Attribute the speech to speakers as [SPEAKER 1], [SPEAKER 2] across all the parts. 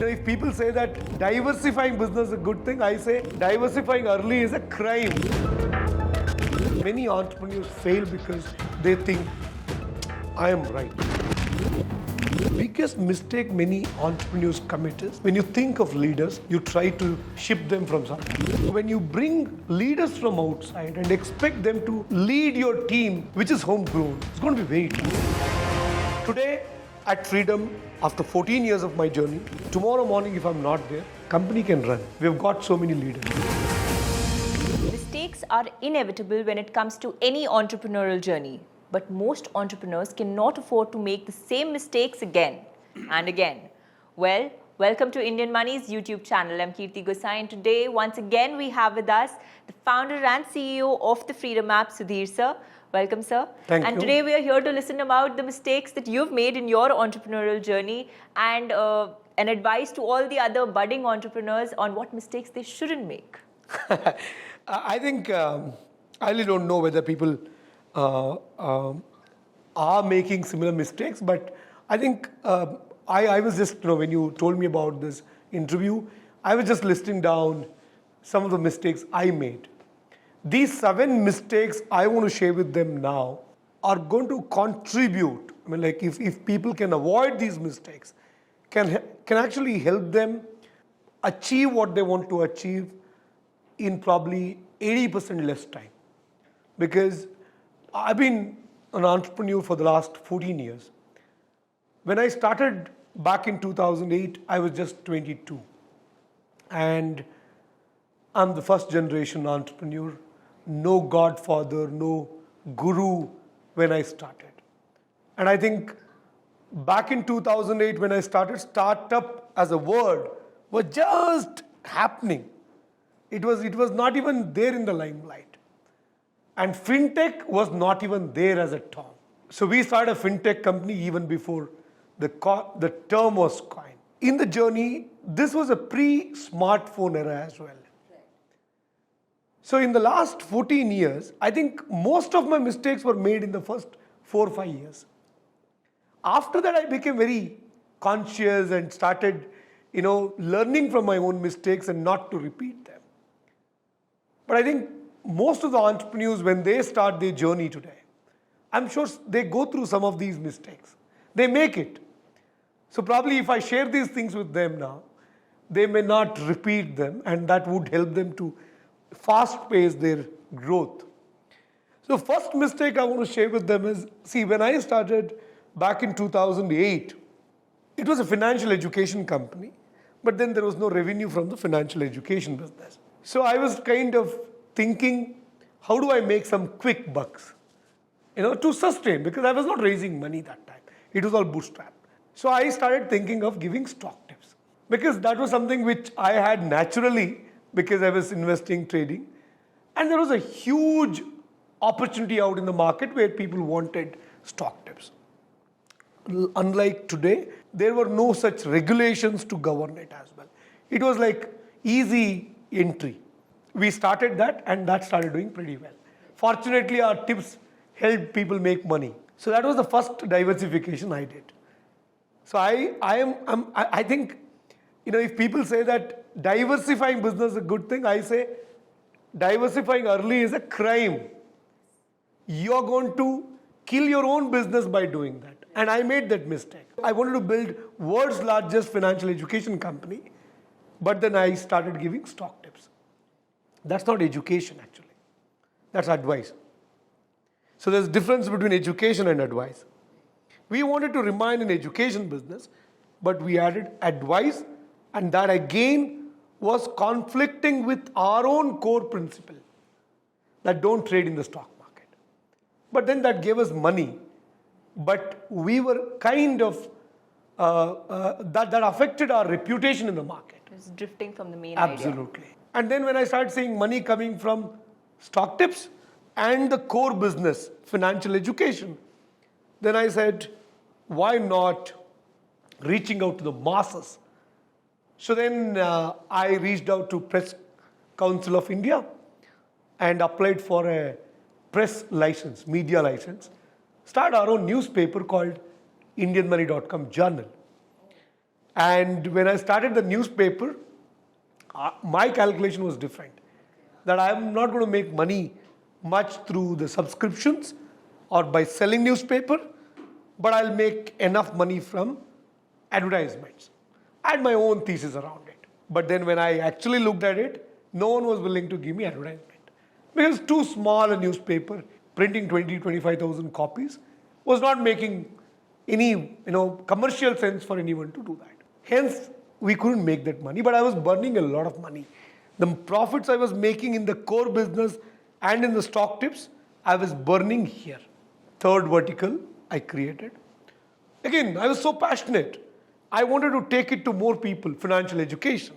[SPEAKER 1] If people say that diversifying business is a good thing, I say diversifying early is a crime. Many entrepreneurs fail because they think, I am right. Biggest mistake many entrepreneurs commit is when you think of leaders, you try to ship them from somewhere. When you bring leaders from outside and expect them to lead your team, which is homegrown, it's going to be very tough. Today at Freedom, after 14 years of my journey, tomorrow morning if I'm not there, company can run. We've got so many leaders.
[SPEAKER 2] Mistakes are inevitable when it comes to any entrepreneurial journey. But most entrepreneurs cannot afford to make the same mistakes again and again. Well, welcome to Indian Money's YouTube channel. I'm Kirti Gosai, and today, once again, we have with us the founder and CEO of the Freedom app, Sudheer sir. Welcome, sir.
[SPEAKER 1] Thank you.
[SPEAKER 2] And today we are here to listen about the mistakes that you've made in your entrepreneurial journey and an advice to all the other budding entrepreneurs on what mistakes they shouldn't make.
[SPEAKER 1] I think, I really don't know whether people are making similar mistakes, but I think I was just, when you told me about this interview, I was just listing down some of the mistakes I made. These 7 mistakes I want to share with them now are going to contribute. I mean, like if people can avoid these mistakes, can actually help them achieve what they want to achieve in probably 80% less time. Because I've been an entrepreneur for the last 14 years. When I started back in 2008, I was just 22. And I'm the first generation entrepreneur. No godfather, no guru when I started. And I think back in 2008 when I started, startup as a word was just happening. It was not even there in the limelight. And fintech was not even there as a term. So we started a fintech company even before the term was coined. In the journey, this was a pre-smartphone era as well. So in the last 14 years, I think most of my mistakes were made in the first 4 or 5 years. After that, I became very conscious and started, learning from my own mistakes and not to repeat them. But I think most of the entrepreneurs, when they start their journey today, I'm sure they go through some of these mistakes. They make it. So probably if I share these things with them now, they may not repeat them, and that would help them to fast pace their growth. So first mistake I want to share with them is, when I started back in 2008, it was a financial education company, but then there was no revenue from the financial education business. So I was kind of thinking, how do I make some quick bucks, to sustain, because I was not raising money that time. It was all bootstrapped. So I started thinking of giving stock tips, because that was something which I had naturally because I was investing, trading. And there was a huge opportunity out in the market where people wanted stock tips. Unlike today, there were no such regulations to govern it as well. It was like easy entry. We started that, and that started doing pretty well. Fortunately, our tips helped people make money. So that was the first diversification I did. So I think, if people say that diversifying business is a good thing, I say diversifying early is a crime. You're going to kill your own business by doing that. And I made that mistake. I wanted to build world's largest financial education company, but then I started giving stock tips. That's not education, actually. That's advice. So there's a difference between education and advice. We wanted to remain in education business, but we added advice, and that again was conflicting with our own core principle that don't trade in the stock market. But then that gave us money. But we were kind of, that affected our reputation in the market.
[SPEAKER 2] It was drifting from the main
[SPEAKER 1] Absolutely. Idea. And then when I started seeing money coming from stock tips and the core business, financial education, then I said, why not reaching out to the masses? So then I reached out to Press Council of India and applied for a press license, media license. Started our own newspaper called IndianMoney.com Journal. And when I started the newspaper, my calculation was different. That I am not going to make money much through the subscriptions or by selling newspaper, but I'll make enough money from advertisements. I had my own thesis around it. But then when I actually looked at it, no one was willing to give me advertisement. Because too small a newspaper, printing 25,000 copies, was not making any commercial sense for anyone to do that. Hence, we couldn't make that money, but I was burning a lot of money. The profits I was making in the core business and in the stock tips, I was burning here. Third vertical I created. Again, I was so passionate. I wanted to take it to more people, financial education.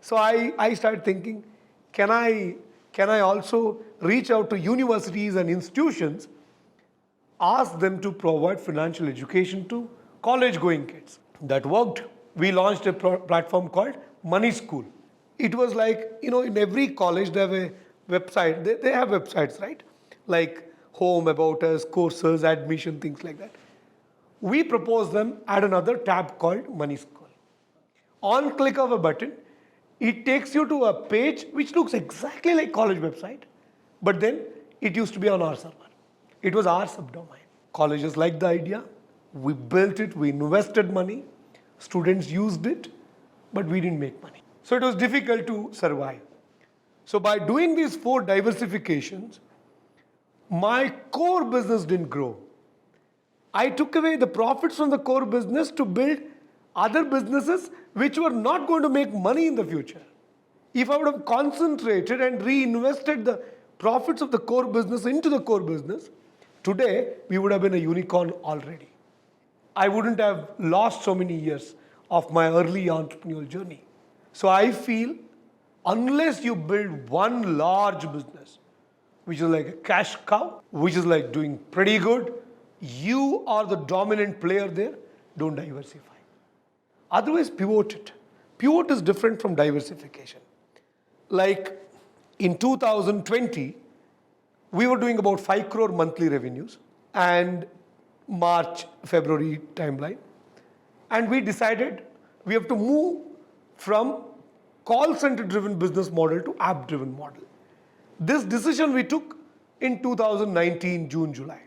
[SPEAKER 1] So I started thinking, can I also reach out to universities and institutions, ask them to provide financial education to college-going kids? That worked. We launched a platform called Money School. It was like, in every college they have a website. They have websites, right? Like home, about us, courses, admission, things like that. We proposed them at another tab called Money School. On click of a button, it takes you to a page which looks exactly like college website, but then it used to be on our server. It was our subdomain. Colleges liked the idea. We built it. We invested money. Students used it, but we didn't make money. So it was difficult to survive. So by doing these 4 diversifications, my core business didn't grow. I took away the profits from the core business to build other businesses which were not going to make money in the future. If I would have concentrated and reinvested the profits of the core business into the core business, today we would have been a unicorn already. I wouldn't have lost so many years of my early entrepreneurial journey. So I feel unless you build one large business, which is like a cash cow, which is like doing pretty good, you are the dominant player there, don't diversify. Otherwise, pivot it. Pivot is different from diversification. Like in 2020, we were doing about 5 crore monthly revenues and March, February timeline. And we decided we have to move from call center driven business model to app driven model. This decision we took in 2019, June, July.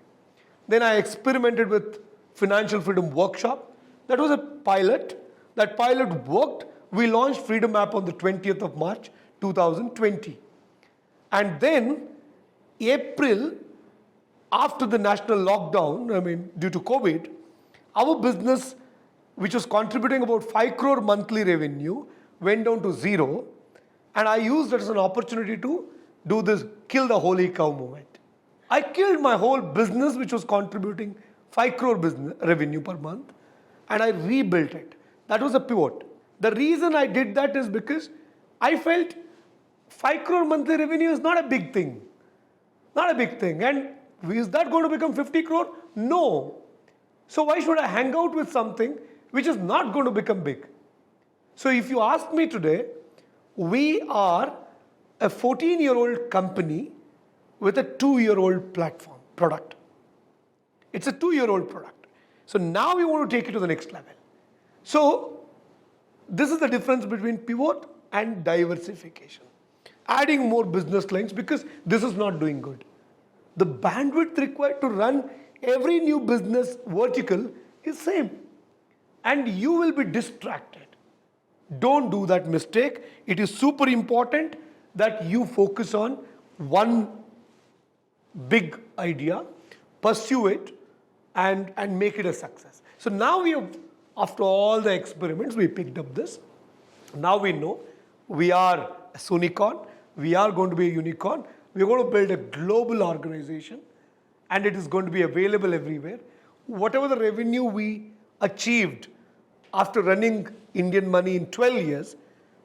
[SPEAKER 1] Then I experimented with Financial Freedom Workshop. That was a pilot. That pilot worked. We launched Freedom App on the 20th of March, 2020. And then April, after the national lockdown, due to COVID, our business, which was contributing about 5 crore monthly revenue, went down to 0. And I used it as an opportunity to do this kill the holy cow movement. I killed my whole business, which was contributing 5 crore business revenue per month, and I rebuilt it. That was a pivot. The reason I did that is because I felt 5 crore monthly revenue is not a big thing. Not a big thing. And is that going to become 50 crore? No. So why should I hang out with something which is not going to become big? So if you ask me today, we are a 14-year-old company with a 2-year-old product. It's a 2-year-old product. So now we want to take it to the next level. So this is the difference between pivot and diversification. Adding more business lines because this is not doing good. The bandwidth required to run every new business vertical is same. And you will be distracted. Don't do that mistake. It is super important that you focus on one big idea, pursue it, and make it a success. So now we have, after all the experiments, we picked up this. Now we know we are a Sunicorn. We are going to be a unicorn. We're going to build a global organization, and it is going to be available everywhere. Whatever the revenue we achieved after running Indian Money in 12 years,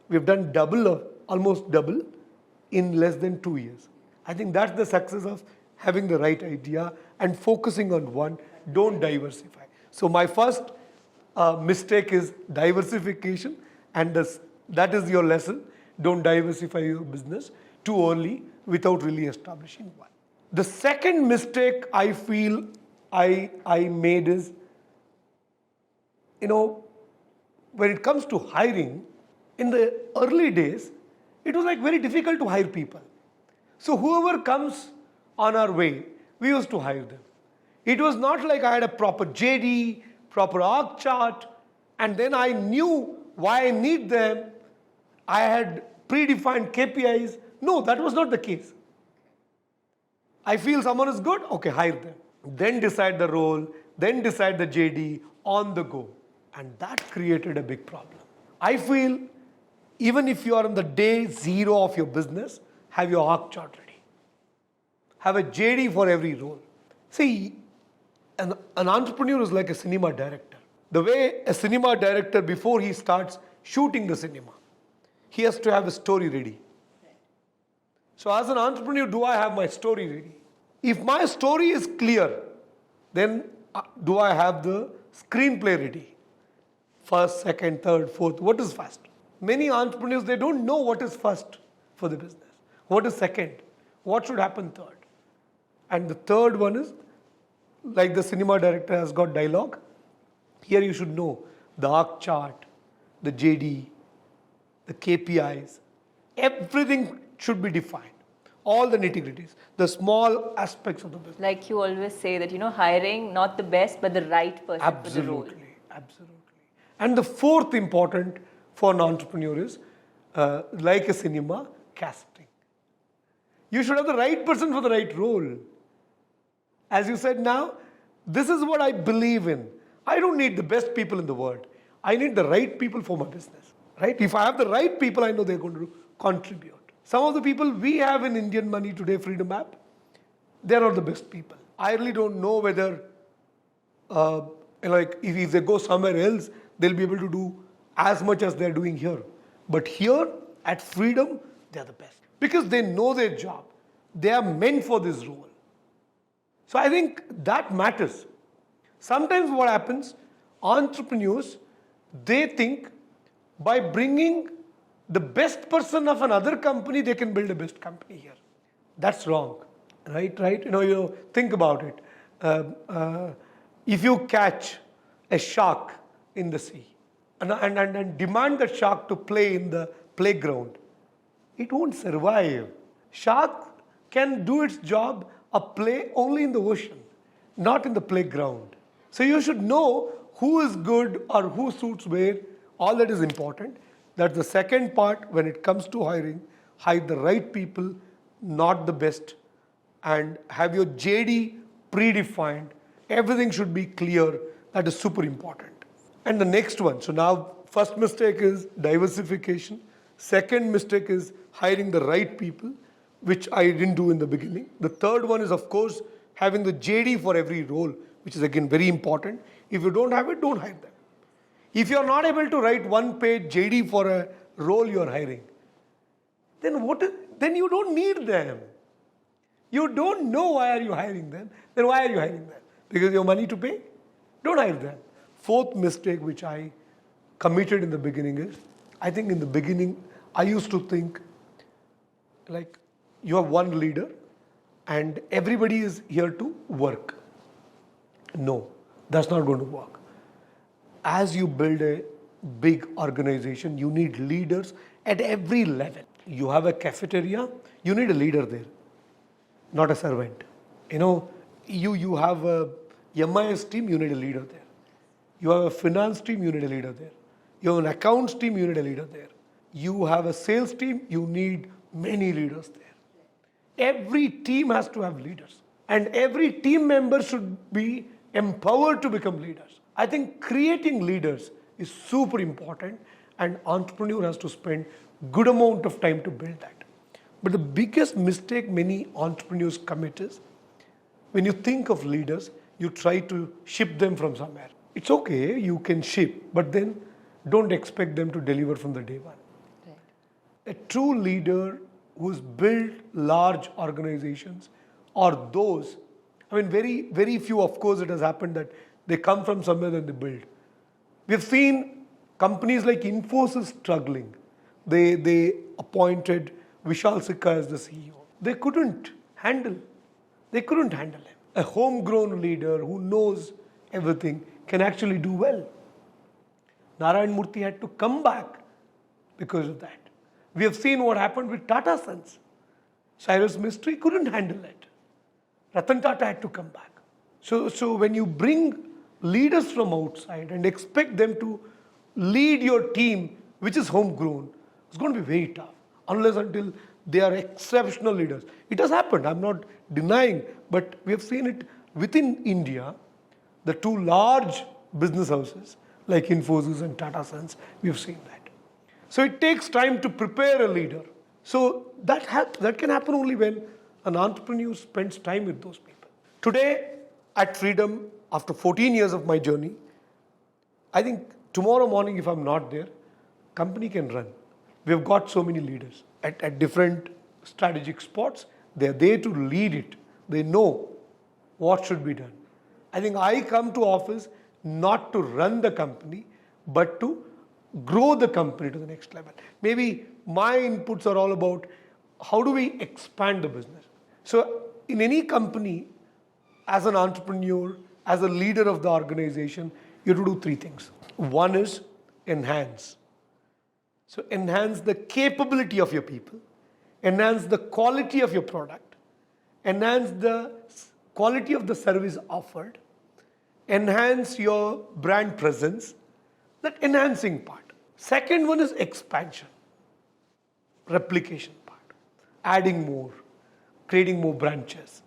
[SPEAKER 1] we've done almost double in less than 2 years. I think that's the success of having the right idea and focusing on one. Don't diversify. So my first mistake is diversification, and that is your lesson. Don't diversify your business too early without really establishing one. The second mistake I feel I made is, when it comes to hiring, in the early days, it was like very difficult to hire people. So whoever comes on our way, we used to hire them. It was not like I had a proper JD, proper org chart, and then I knew why I need them. I had predefined KPIs. No, that was not the case. I feel someone is good, okay, hire them. Then decide the role, then decide the JD on the go. And that created a big problem. I feel even if you are on the day zero of your business, have your org chart ready. Have a JD for every role. See, an entrepreneur is like a cinema director. The way a cinema director, before he starts shooting the cinema, he has to have a story ready. So as an entrepreneur, do I have my story ready? If my story is clear, then do I have the screenplay ready? First, second, third, fourth, what is first? Many entrepreneurs, they don't know what is first for the business. What is second? What should happen third? And the third one is, like the cinema director has got dialogue, here you should know the org chart, the JD, the KPIs, everything should be defined. All the nitty-gritties, the small aspects of the business.
[SPEAKER 2] Like you always say that, hiring not the best, but the right person for the role.
[SPEAKER 1] Absolutely. And the fourth important for an entrepreneur is, like a cinema, casting. You should have the right person for the right role. As you said now, this is what I believe in. I don't need the best people in the world. I need the right people for my business. Right? If I have the right people, I know they're going to contribute. Some of the people we have in Indian Money today, Freedom App, they're not the best people. I really don't know whether, if they go somewhere else, they'll be able to do as much as they're doing here. But here, at Freedom, they're the best. Because they know their job. They are meant for this role. So I think that matters. Sometimes what happens, entrepreneurs, they think by bringing the best person of another company, they can build a best company here. That's wrong, right? Think about it. If you catch a shark in the sea and demand that shark to play in the playground, it won't survive. Shark can do its job of play only in the ocean, not in the playground. So you should know who is good or who suits where. All that is important. That's the second part when it comes to hiring. Hire the right people, not the best. And have your JD predefined. Everything should be clear. That is super important. And the next one. So now, first mistake is diversification. Second mistake is hiring the right people, which I didn't do in the beginning. The third one is, of course, having the JD for every role, which is again very important. If you don't have it, don't hire them. If you are not able to write one-page JD for a role you are hiring, then you don't need them. You don't know why are you hiring them. Then why are you hiring them? Because you have money to pay? Don't hire them. Fourth mistake which I committed in the beginning is, I think in the beginning, I used to think like you have one leader and everybody is here to work. No, that's not going to work. As you build a big organization, you need leaders at every level. You have a cafeteria, you need a leader there, not a servant. You have a MIS team, you need a leader there. You have a finance team, you need a leader there. You have an accounts team, you need a leader there. You have a sales team, you need many leaders there. Every team has to have leaders. And every team member should be empowered to become leaders. I think creating leaders is super important, and entrepreneur has to spend good amount of time to build that. But the biggest mistake many entrepreneurs commit is, when you think of leaders, you try to ship them from somewhere. It's okay, you can ship, but then don't expect them to deliver from the day one. Right. A true leader who's built large organizations or those, very, very few, of course, it has happened that they come from somewhere and they build. We've seen companies like Infosys struggling. They appointed Vishal Sikka as the CEO. They couldn't handle him. A homegrown leader who knows everything can actually do well. Narayan Murthy had to come back because of that. We have seen what happened with Tata Sons. Cyrus Mistry couldn't handle it. Ratan Tata had to come back. So when you bring leaders from outside and expect them to lead your team, which is homegrown, it's going to be very tough unless until they are exceptional leaders. It has happened, I'm not denying, but we have seen it within India, the two large business houses like Infosys and Tata Sons, we have seen that. So it takes time to prepare a leader. So that can happen only when an entrepreneur spends time with those people. Today, at Freedom, after 14 years of my journey, I think tomorrow morning, if I'm not there, company can run. We've got so many leaders at different strategic spots. They're there to lead it. They know what should be done. I think I come to office not to run the company, but to grow the company to the next level. Maybe my inputs are all about how do we expand the business. So in any company, as an entrepreneur, as a leader of the organization, you have to do three things. One is enhance. So enhance the capability of your people, enhance the quality of your product, enhance the quality of the service offered, enhance your brand presence, that enhancing part. Second one is expansion, replication part, adding more, creating more branches,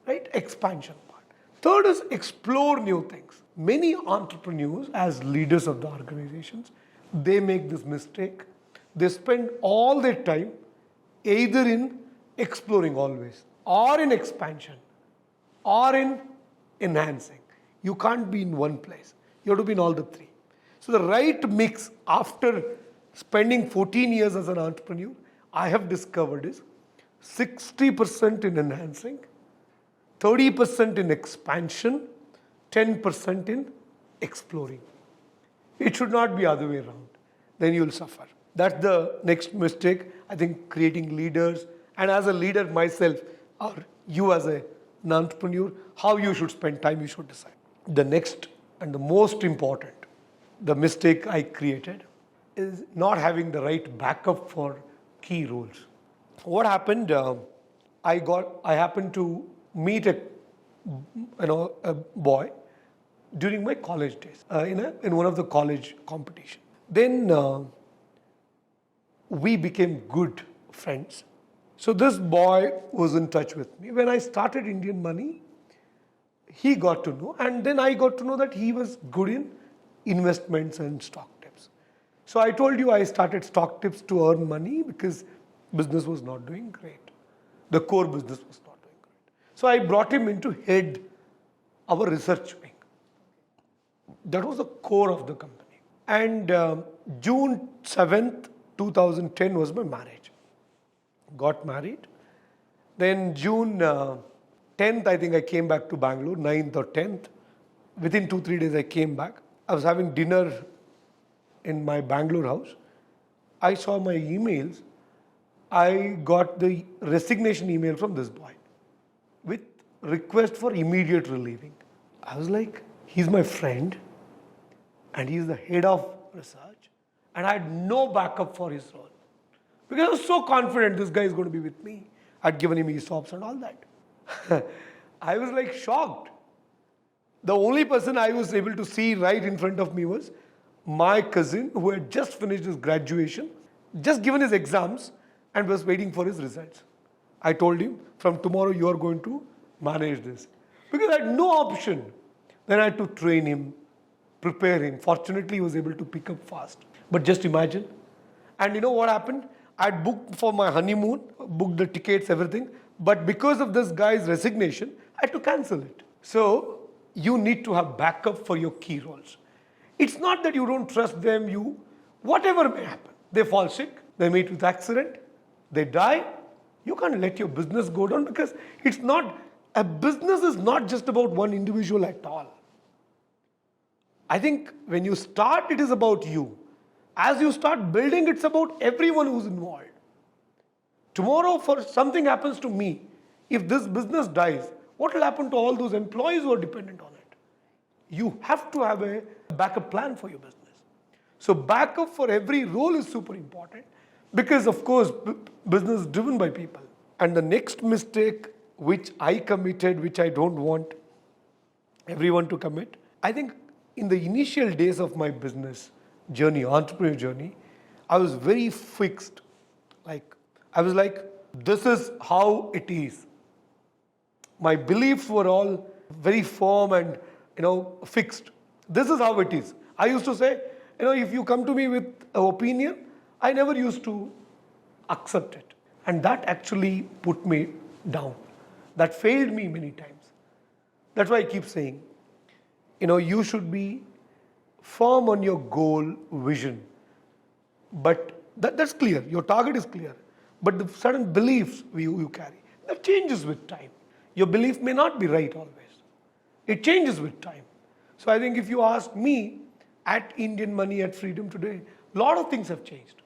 [SPEAKER 1] right? Expansion part. Third is explore new things. Many entrepreneurs, as leaders of the organizations, they make this mistake. They spend all their time either in exploring always, or in expansion, or in enhancing. You can't be in one place. You have to be in all the three. So the right mix after spending 14 years as an entrepreneur, I have discovered is 60% in enhancing, 30% in expansion, 10% in exploring. It should not be other way around. Then you will suffer. That's the next mistake. I think creating leaders, and as a leader myself, or you as an entrepreneur, how you should spend time, you should decide. The next and the most important, the mistake I created is not having the right backup for key roles. What happened? I happened to meet a boy during my college days in one of the college competition. Then we became good friends. So this boy was in touch with me. When I started Indian Money, he got to know, and then I got to know that he was good in investments and stock tips. So I told you I started stock tips to earn money because business was not doing great. The core business was not doing great. So I brought him in to head our research wing. That was the core of the company. And June 7th, 2010 was my marriage. Got married. Then June 10th, I think I came back to Bangalore, 9th or 10th. Within 2-3 days, I came back. I was having dinner in my Bangalore house. I saw my emails. I got the resignation email from this boy with request for immediate relieving. I was like, he's my friend and he's the head of research, and I had no backup for his role. Because I was so confident this guy is going to be with me. I'd given him ESOPs and all that. I was like shocked. The only person I was able to see right in front of me was my cousin who had just finished his graduation, just given his exams, and was waiting for his results. I told him, from tomorrow you are going to manage this. Because I had no option. Then I had to train him, prepare him. Fortunately, he was able to pick up fast. But just imagine. And you know what happened? I had booked for my honeymoon, booked the tickets, everything. But because of this guy's resignation, I had to cancel it. So you need to have backup for your key roles. It's not that you don't trust them, whatever may happen. They fall sick, they meet with accident, they die. You can't let your business go down, because a business is not just about one individual at all. I think when you start, it is about you. As you start building, it's about everyone who's involved. Tomorrow, for something happens to me, if this business dies, what will happen to all those employees who are dependent on it? You have to have a backup plan for your business. So backup for every role is super important because, of course, business is driven by people. And the next mistake which I committed, which I don't want everyone to commit, I think in the initial days of my business journey, entrepreneurial journey, I was very fixed. I was like, this is how it is. My beliefs were all very firm and fixed. This is how it is. I used to say, if you come to me with an opinion, I never used to accept it. And that actually put me down. That failed me many times. That's why I keep saying, you should be firm on your goal, vision. But that's clear. Your target is clear. But the certain beliefs you carry, that changes with time. Your belief may not be right always. It changes with time. So I think if you ask me, at Indian Money, at Freedom today, a lot of things have changed.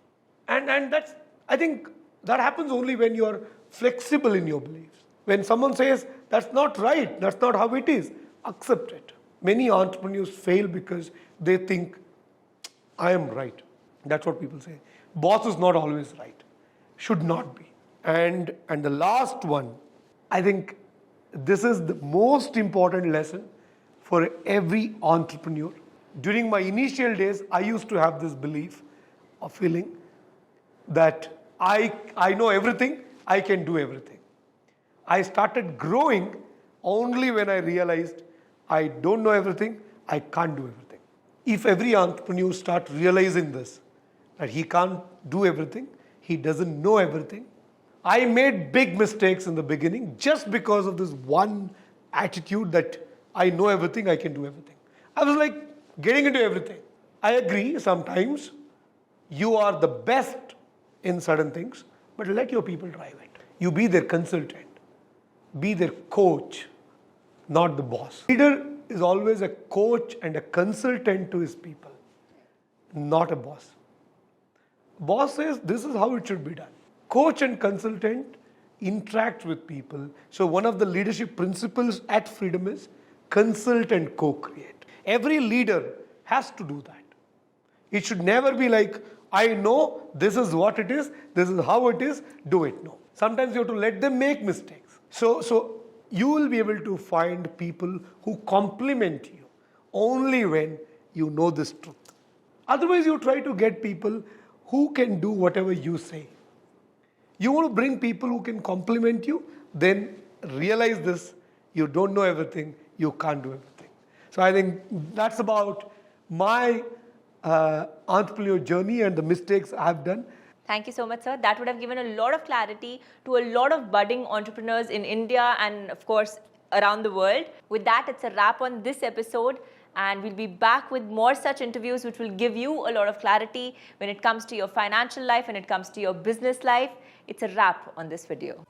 [SPEAKER 1] And I think that happens only when you are flexible in your beliefs. When someone says, that's not right, that's not how it is, accept it. Many entrepreneurs fail because they think, I am right. That's what people say. Boss is not always right. Should not be. And the last one, I think this is the most important lesson for every entrepreneur. During my initial days, I used to have this belief or feeling that I know everything, I can do everything. I started growing only when I realized I don't know everything, I can't do everything. If every entrepreneur starts realizing this, that he can't do everything, he doesn't know everything. I made big mistakes in the beginning just because of this one attitude that I know everything, I can do everything. I was like getting into everything. I agree, sometimes you are the best in certain things, but let your people drive it. You be their consultant, be their coach, not the boss. Leader is always a coach and a consultant to his people, not a boss. Boss says this is how it should be done. Coach and consultant interact with people. So one of the leadership principles at Freedom is consult and co-create. Every leader has to do that. It should never be like, I know this is what it is, this is how it is, do it. No. Sometimes you have to let them make mistakes. So you will be able to find people who complement you only when you know this truth. Otherwise, you try to get people who can do whatever you say. You want to bring people who can complement you, then realize this, you don't know everything, you can't do everything. So I think that's about my entrepreneurial journey and the mistakes I've done.
[SPEAKER 2] Thank you so much, sir. That would have given a lot of clarity to a lot of budding entrepreneurs in India and, of course, around the world. With that, it's a wrap on this episode. And we'll be back with more such interviews which will give you a lot of clarity when it comes to your financial life, when it comes to your business life. It's a wrap on this video.